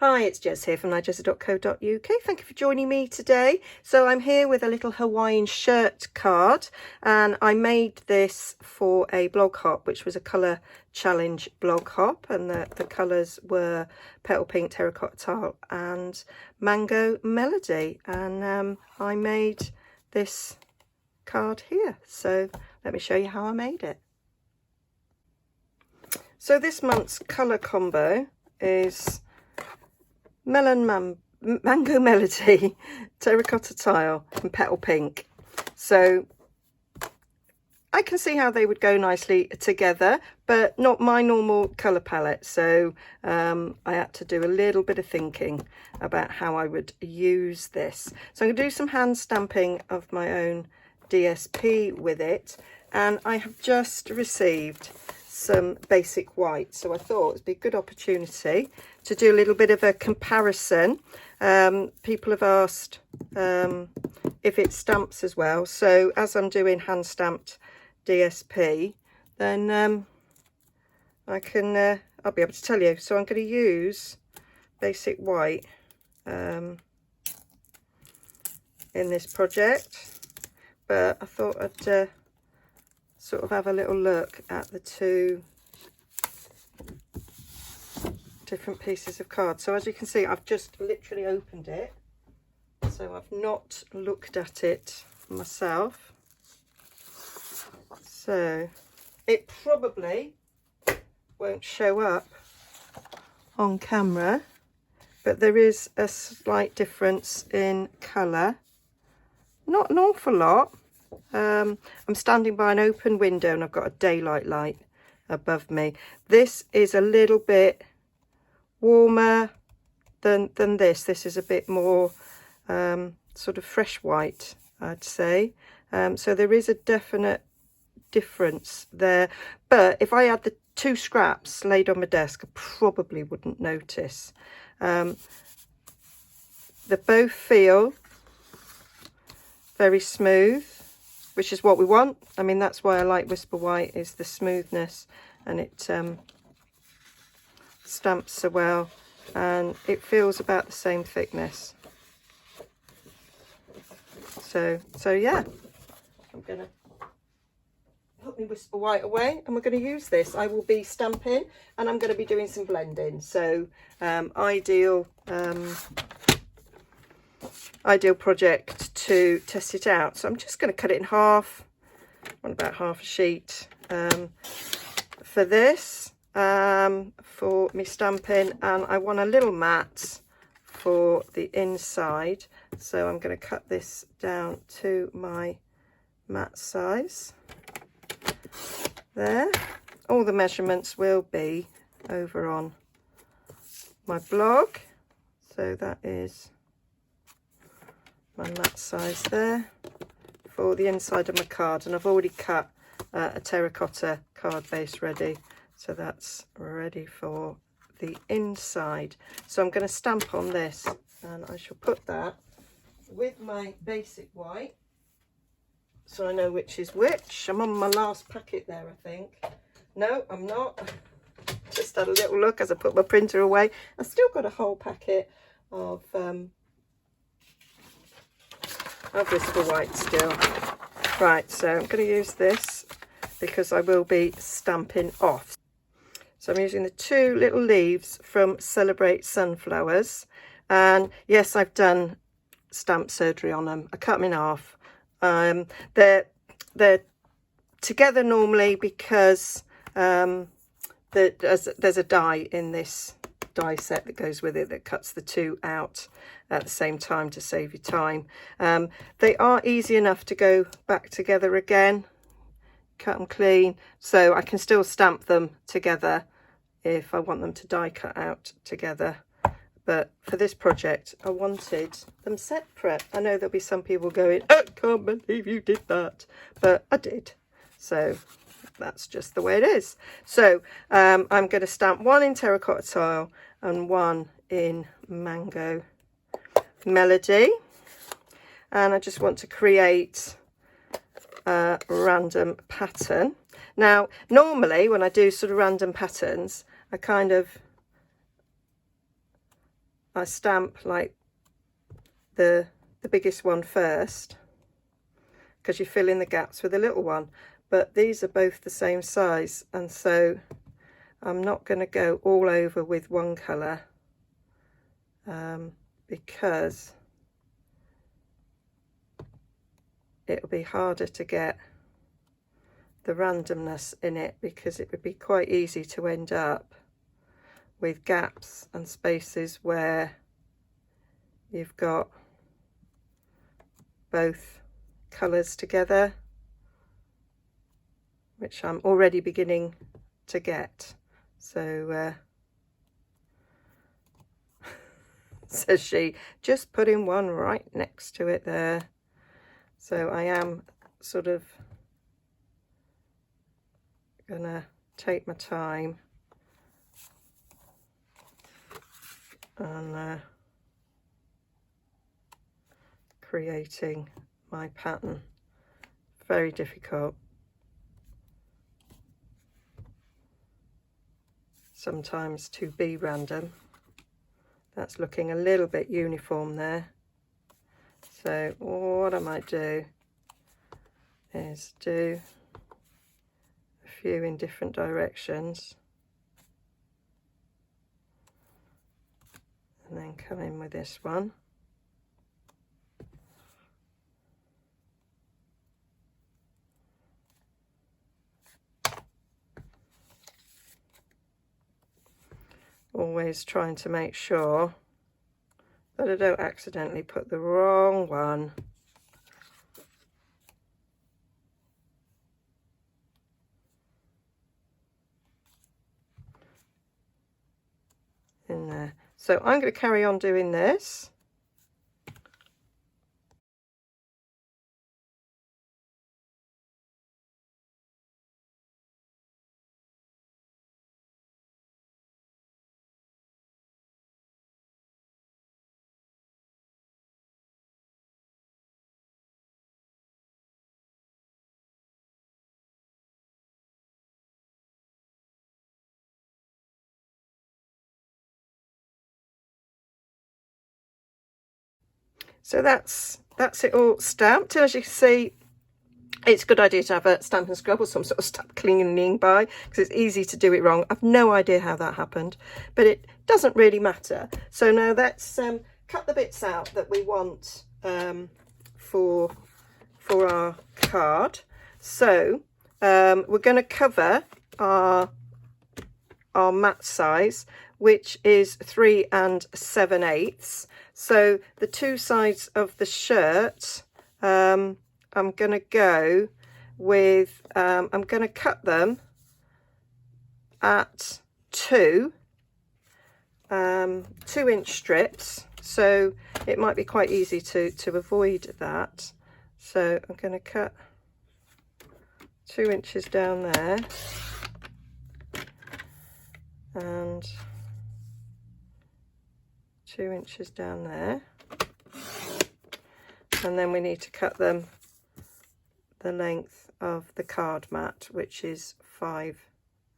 Hi, it's Jez here from Nigezza.co.uk. Thank you for joining me today. So I'm here with a little Hawaiian shirt card, and I made this for a blog hop, which was a colour challenge blog hop, and the colours were petal pink, terracotta tile and mango melody, and I made this card here. So let me show you how I made it. So this month's colour combo is mango melody, terracotta tile and petal pink. So I can see how they would go nicely together, but not my normal colour palette. So I had to do a little bit of thinking about how I would use this. So I'm going to do some hand stamping of my own DSP with it, and I have just received some basic white, so I thought it'd be a good opportunity to do a little bit of a comparison. People have asked if it stamps as well, so as I'm doing hand stamped DSP, then I'll be able to tell you. So I'm going to use basic white in this project, but I thought I'd sort of have a little look at the two different pieces of card. So as you can see, I've just literally opened it, so I've not looked at it myself. So it probably won't show up on camera, but there is a slight difference in colour. Not an awful lot. I'm standing by an open window and I've got a daylight light above me. This is a little bit warmer than this. This is a bit more sort of fresh white, I'd say. So there is a definite difference there. But if I had the two scraps laid on my desk, I probably wouldn't notice. They both feel very smooth, which is what we want. I mean, that's why I like Whisper White, is the smoothness, and it stamps so well, and it feels about the same thickness. So yeah, I'm gonna put my Whisper White away and we're going to use this. I will be stamping and I'm going to be doing some blending, so ideal project to test it out. So I'm just going to cut it in half, on about half a sheet for this, for me stamping, and I want a little mat for the inside, so I'm going to cut this down to my mat size there. All the measurements will be over on my blog, so that is my mat size there for the inside of my card, and I've already cut a terracotta card base ready, so that's ready for the inside. So I'm going to stamp on this, and I shall put that with my basic white so I know which is which. I'm on my last packet there, I think. No, I'm not. Just had a little look as I put my printer away. I've still got a whole packet of Whisper White still. Right, so I'm going to use this because I will be stamping off. So I'm using the two little leaves from Celebrate Sunflowers, and yes, I've done stamp surgery on them. I cut them in half. They're together normally because there's a die in this die set that goes with it that cuts the two out at the same time to save you time. They are easy enough to go back together again, cut them clean, so I can still stamp them together if I want them to die cut out together. But for this project, I wanted them separate. I know there'll be some people going, I can't believe you did that, but I did. So that's just the way it is. So I'm going to stamp one in terracotta tile and one in mango melody, and I just want to create a random pattern. Now normally when I do sort of random patterns, I kind of I stamp like the biggest one first, because you fill in the gaps with a little one, but these are both the same size, and so I'm not going to go all over with one colour because it'll be harder to get the randomness in it, because it would be quite easy to end up with gaps and spaces where you've got both colours together, which I'm already beginning to get. So says she, just putting one right next to it there. So I am sort of gonna take my time and creating my pattern. Very difficult sometimes to be random. That's looking a little bit uniform there. So what I might do is do a few in different directions and then come in with this one. Always trying to make sure that I don't accidentally put the wrong one in there. So I'm going to carry on doing this. So that's it all stamped. As you can see, it's a good idea to have a stamp and scrub or some sort of stamp cleaning by, because it's easy to do it wrong. I've no idea how that happened, but it doesn't really matter. So now let's cut the bits out that we want for our card. So we're going to cover our mat size, which is 3 7/8. So the two sides of the shirt, I'm going to go with, I'm going to cut them at 2-inch strips. So it might be quite easy to avoid that. So I'm going to cut 2 inches down there and 2 inches down there, and then we need to cut them the length of the card mat, which is 5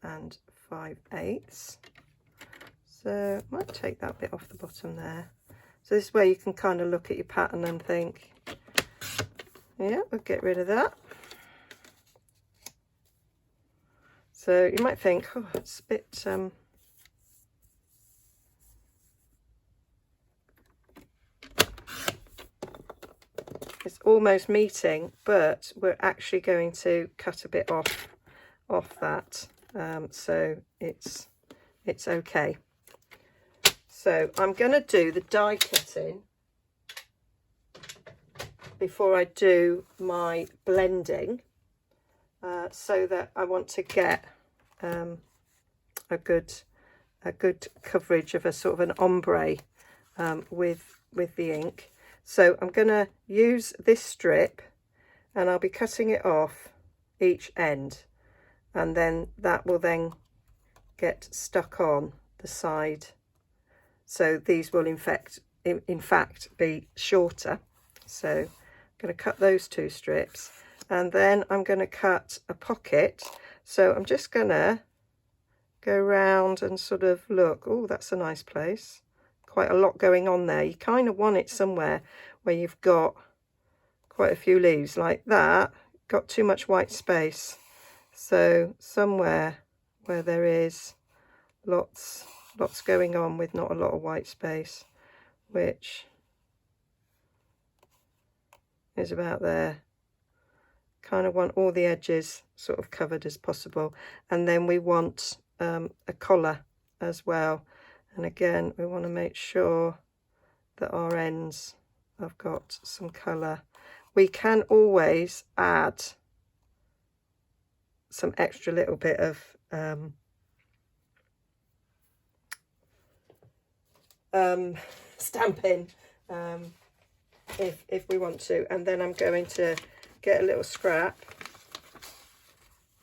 5/8. So I might take that bit off the bottom there. So this is where you can kind of look at your pattern and think, yeah, we'll get rid of that. So you might think, oh, it's a bit it's almost meeting, but we're actually going to cut a bit off that, so it's okay. So I'm going to do the die cutting before I do my blending, so that I want to get a good coverage of a sort of an ombre with the ink. So I'm going to use this strip and I'll be cutting it off each end, and then that will then get stuck on the side. So these will in fact be shorter. So I'm going to cut those two strips, and then I'm going to cut a pocket. So I'm just going to go round and sort of look. Oh, that's a nice place. quite a lot going on there. You kind of want it somewhere where you've got quite a few leaves. Like that, got too much white space. So somewhere where there is lots going on with not a lot of white space, which is about there. Kind of want all the edges sort of covered as possible. And then we want a collar as well. And again, we want to make sure that our ends have got some colour. We can always add some extra little bit of stamping if we want to. And then I'm going to get a little scrap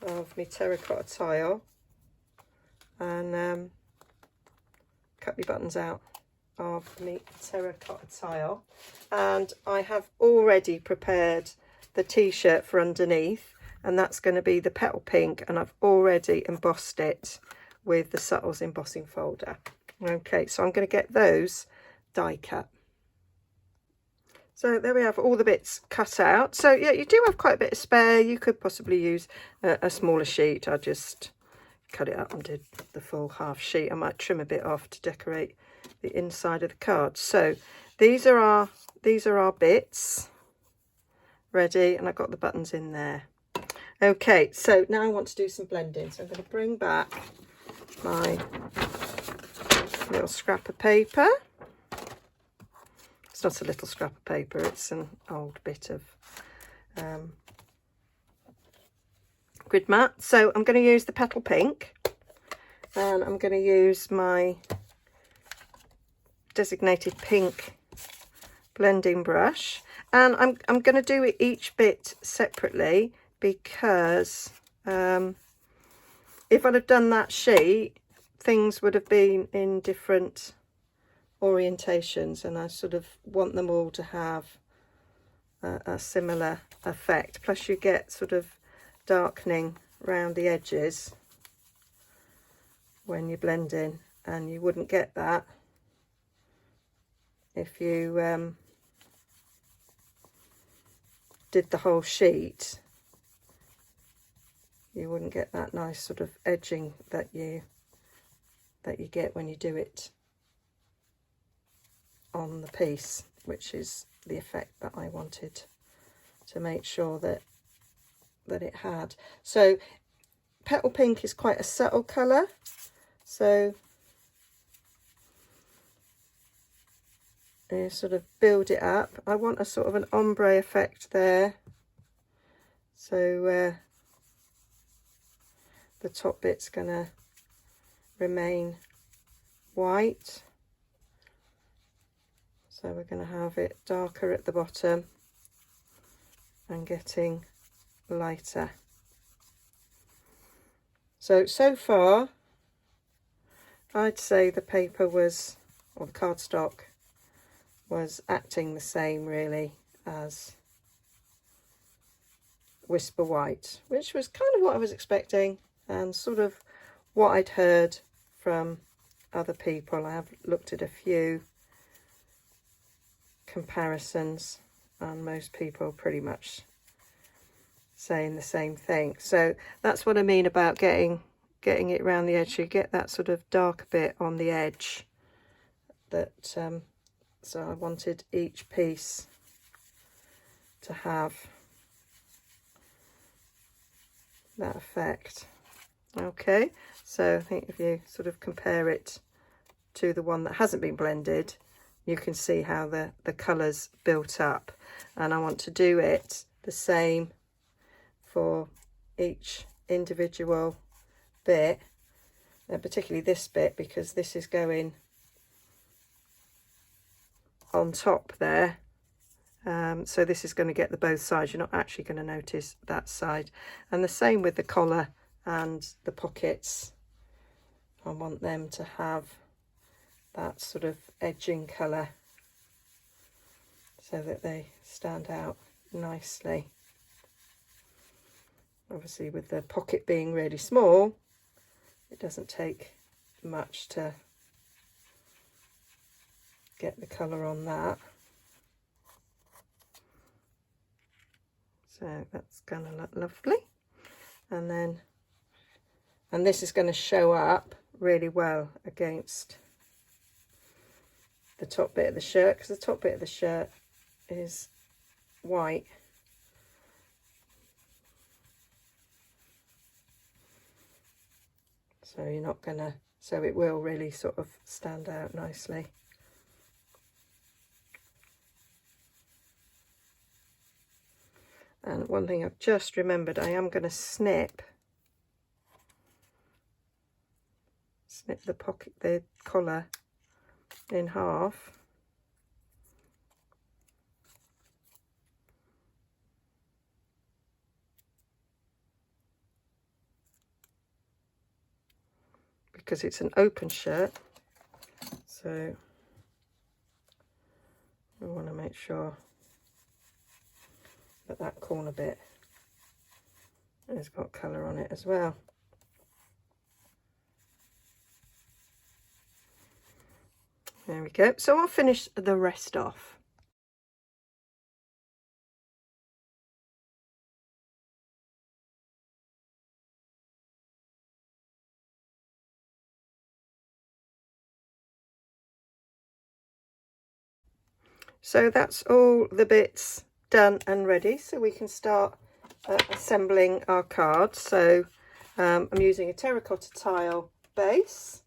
of my terracotta tile and cut my buttons out of my terracotta tile. And I have already prepared the t-shirt for underneath, and that's going to be the petal pink, and I've already embossed it with the Subtles embossing folder. Okay, so I'm going to get those die cut. So there we have all the bits cut out. So yeah, you do have quite a bit of spare. You could possibly use a smaller sheet. I just cut it up and did the full half sheet. I might trim a bit off to decorate the inside of the card. So these are our bits ready, and I've got the buttons in there. Okay, so now I want to do some blending. So I'm going to bring back my little scrap of paper. It's not a little scrap of paper, it's an old bit of grid mat. So I'm going to use the petal pink, and I'm going to use my designated pink blending brush, and I'm going to do each bit separately, because if I'd have done that sheet, things would have been in different orientations, and I sort of want them all to have a similar effect. Plus you get sort of darkening around the edges when you're blending, and you wouldn't get that if you did the whole sheet. You wouldn't get that nice sort of edging that you get when you do it on the piece, which is the effect that I wanted to make sure that it had. So petal pink is quite a subtle colour, so you sort of build it up. I want a sort of an ombre effect there, so the top bit's gonna remain white. So we're going to have it darker at the bottom and getting lighter. So far, I'd say the paper was, or the cardstock, was acting the same really as Whisper White, which was kind of what I was expecting and sort of what I'd heard from other people. I have looked at a few comparisons, and most people pretty much saying the same thing. So that's what I mean about getting it around the edge. You get that sort of dark bit on the edge. That so I wanted each piece to have that effect. Okay, so I think if you sort of compare it to the one that hasn't been blended, you can see how the colours built up. And I want to do it the same for each individual bit, and particularly this bit, because this is going on top there. So this is going to get the both sides. You're not actually going to notice that side. And the same with the collar and the pockets. I want them to have that sort of edging colour so that they stand out nicely. Obviously with the pocket being really small, it doesn't take much to get the colour on that. So that's going to look lovely. And this is going to show up really well against the top bit of the shirt, because the top bit of the shirt is white. So you're not gonna, so it will really sort of stand out nicely. And one thing I've just remembered, I am going to snip the pocket, the collar in half. Because it's an open shirt, so we want to make sure that that corner bit has got colour on it as well. There we go. So I'll finish the rest off. So that's all the bits done and ready, so we can start assembling our cards. So I'm using a terracotta tile base,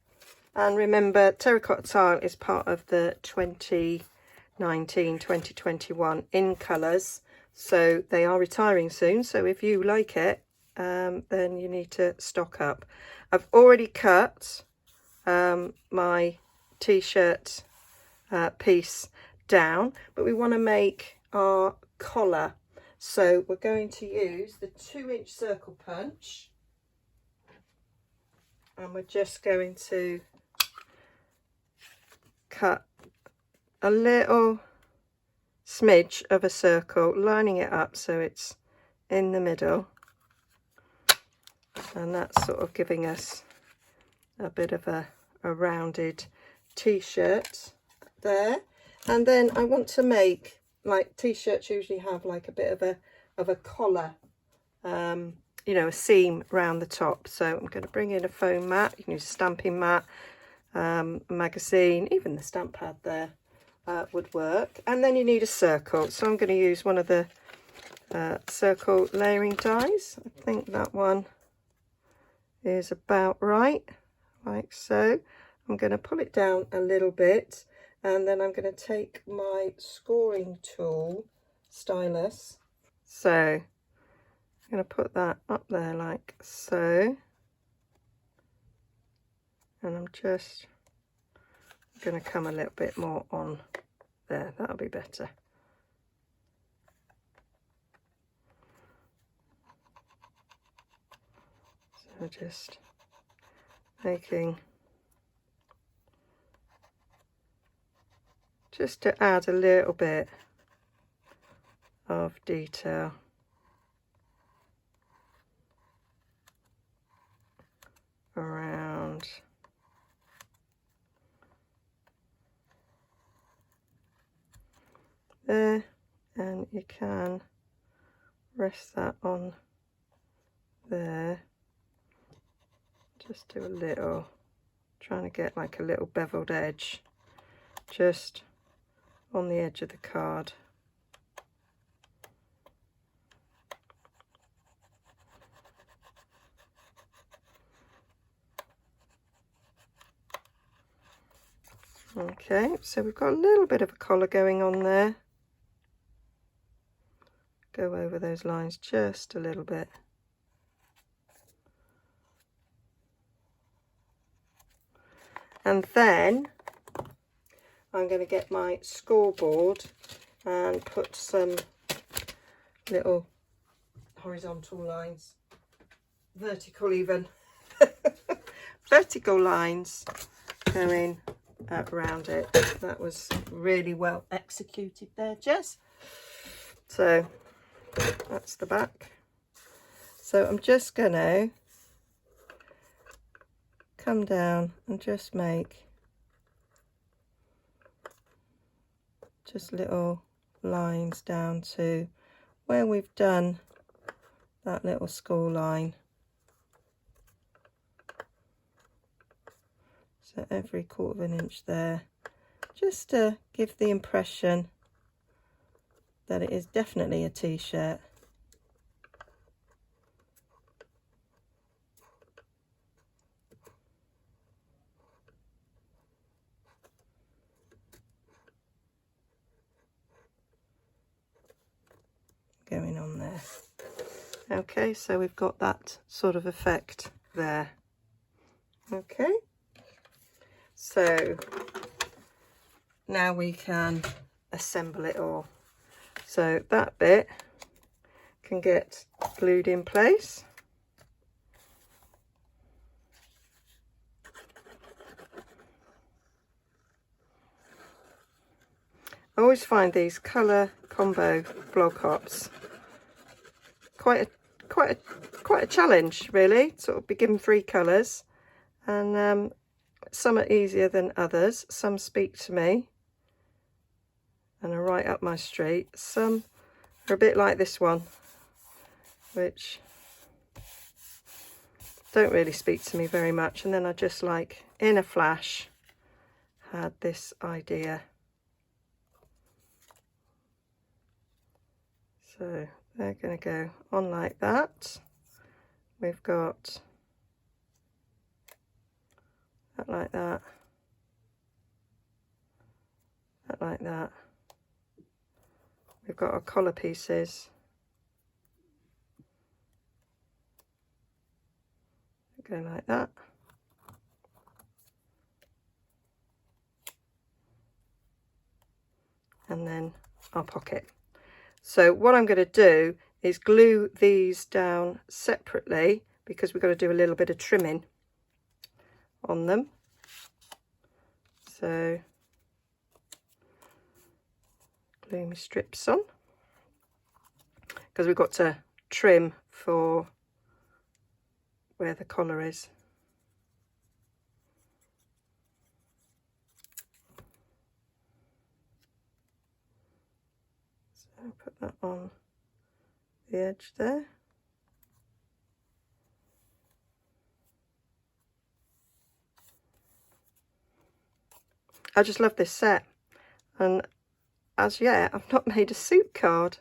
and remember, terracotta tile is part of the 2019-2021 in colours, so they are retiring soon. So if you like it, then you need to stock up. I've already cut my t-shirt piece down, but we want to make our collar, so we're going to use the 2-inch circle punch, and we're just going to cut a little smidge of a circle, lining it up so it's in the middle, and that's sort of giving us a bit of a rounded t-shirt there. And then I want to make, like, t-shirts usually have like a bit of a collar, you know, a seam around the top. So I'm going to bring in a foam mat. You can use a stamping mat, a magazine, even the stamp pad there would work. And then you need a circle. So I'm going to use one of the circle layering dies. I think that one is about right, like so. I'm going to pull it down a little bit. And then I'm going to take my scoring tool, stylus. So I'm going to put that up there like so. And I'm just going to come a little bit more on there. That'll be better. So just making, just to add a little bit of detail around there, and you can rest that on there. Just do a little, trying to get like a little beveled edge just on the edge of the card. Okay, so we've got a little bit of a collar going on there. Go over those lines just a little bit. And then I'm going to get my scoreboard and put some little horizontal lines, vertical even, vertical lines going around it. That was really well executed there, Jess. So that's the back. So I'm just going to come down and just make just little lines down to where we've done that little score line. So every 1/4 of an inch there, just to give the impression that it is definitely a t-shirt. Going on there. Okay, so we've got that sort of effect there. Okay, so now we can assemble it all. So that bit can get glued in place. I always find these colour combo blog hops quite a challenge, really. Sort of be given 3 colours, and some are easier than others. Some speak to me and are right up my street. Some are a bit like this one, which don't really speak to me very much. And then I just, like, in a flash, had this idea. So they're going to go on like that. We've got that like that, that like that. We've got our collar pieces. Go like that. And then our pocket. So what I'm going to do is glue these down separately, because we've got to do a little bit of trimming on them. So glue my strips on, because we've got to trim for where the collar is. So put that on the edge there. I just love this set, and as yet I've not made a suit card.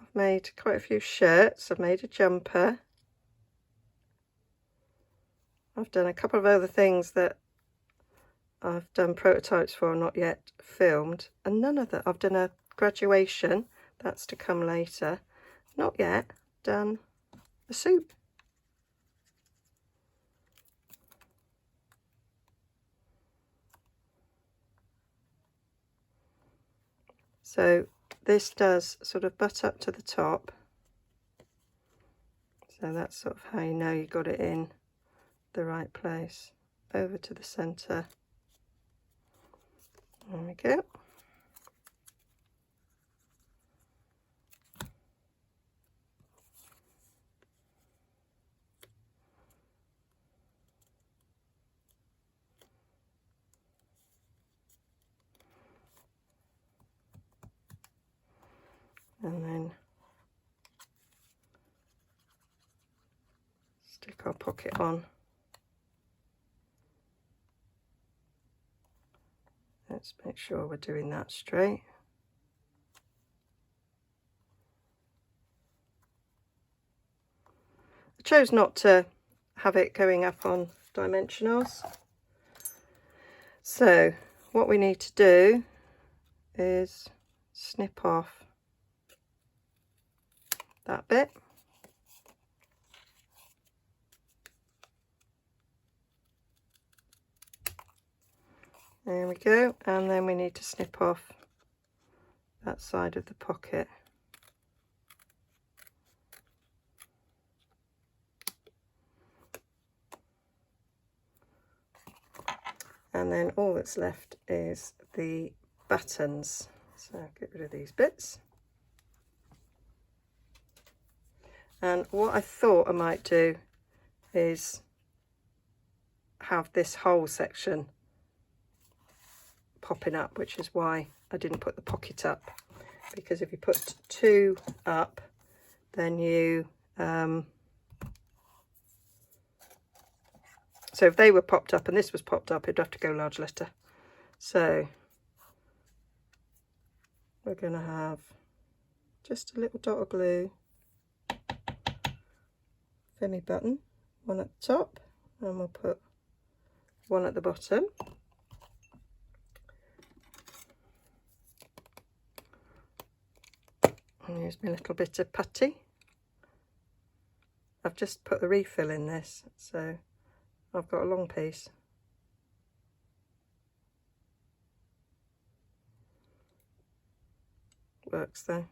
I've made quite a few shirts, I've made a jumper, I've done a couple of other things that I've done prototypes for, not yet filmed, and none of that. I've done a graduation, that's to come later, not yet done a suit. So this does sort of butt up to the top, so that's sort of how you know you got it in the right place. Over to the centre. There we go. And then stick our pocket on. Let's make sure we're doing that straight. I chose not to have it going up on dimensionals. So what we need to do is snip off that bit. There we go, and then we need to snip off that side of the pocket. And then all that's left is the buttons. So get rid of these bits. And what I thought I might do is have this whole section popping up, which is why I didn't put the pocket up, because if you put 2 up, then you so if they were popped up and this was popped up, it'd have to go large letter. So we're going to have just a little dot of glue, Femi button, one at the top, and we'll put one at the bottom. And use my little bit of putty. I've just put the refill in this, so I've got a long piece. Works though.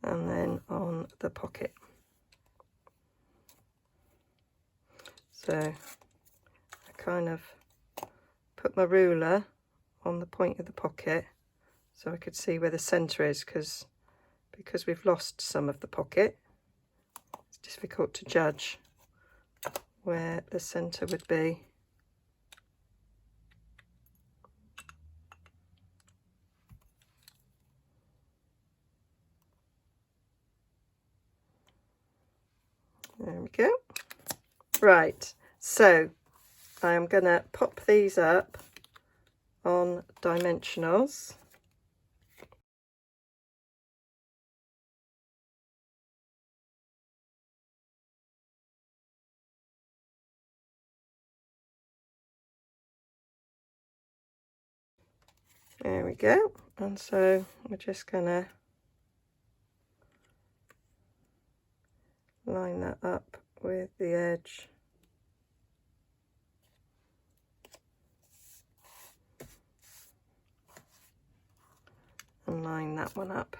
And then on the pocket. So I kind of put my ruler on the point of the pocket so I could see where the centre is, because we've lost some of the pocket, it's difficult to judge where the centre would be. There we go. Right, so I am going to pop these up on dimensionals. There we go. And so we're just going to line that up with the edge. And line that one up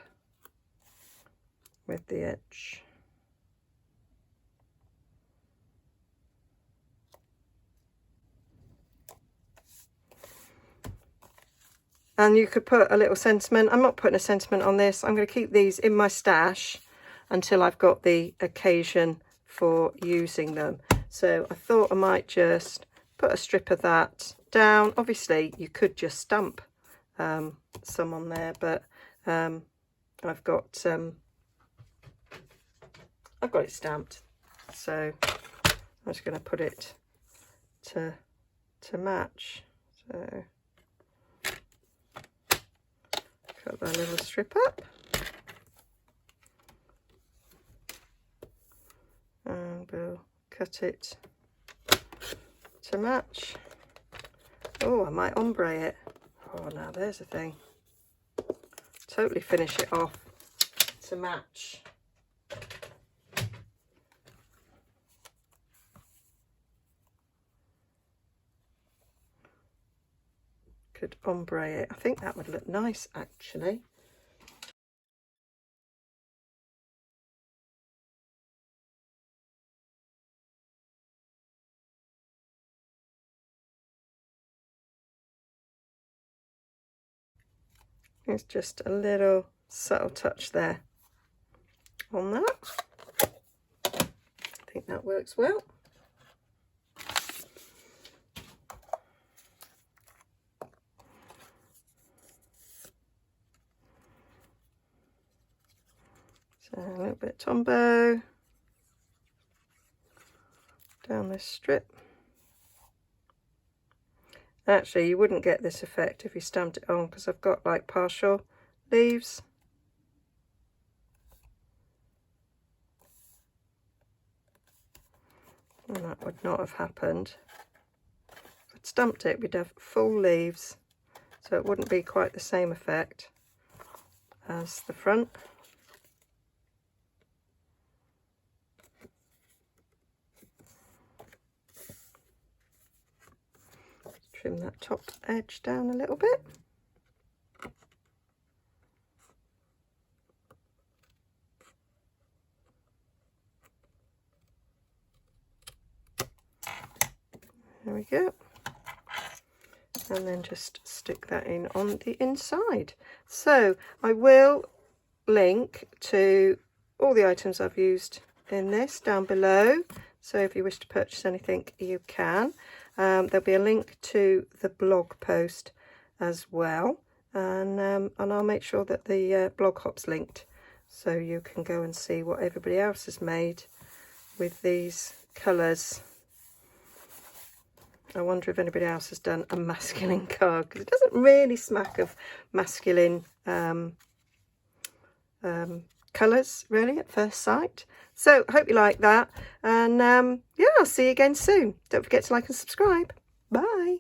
with the edge. And you could put a little sentiment. I'm not putting a sentiment on this. I'm going to keep these in my stash until I've got the occasion for using them. So I thought I might just put a strip of that down. Obviously you could just stamp some on there, but I've got it stamped, so I'm just going to put it to match. So cut that little strip up, and we'll cut it to match. Oh, I might ombre it. Oh, now there's a thing. Totally finish it off to match. Could ombre it. I think that would look nice actually. It's just a little subtle touch there on that. I think that works well. So a little bit Tombow down this strip. Actually, you wouldn't get this effect if you stamped it on, because I've got like partial leaves. And that would not have happened. If I'd stamped it, we'd have full leaves, so it wouldn't be quite the same effect as the front. Trim that top edge down a little bit. There we go. and then just stick that in on the inside. So I will link to all the items I've used in this down below, so if you wish to purchase anything you can. There'll be a link to the blog post as well, and I'll make sure that the blog hop's linked so you can go and see what everybody else has made with these colours. I wonder if anybody else has done a masculine card, because it doesn't really smack of masculine colours really at first sight. So I hope you like that, and yeah, I'll see you again soon. Don't forget to like and subscribe. Bye.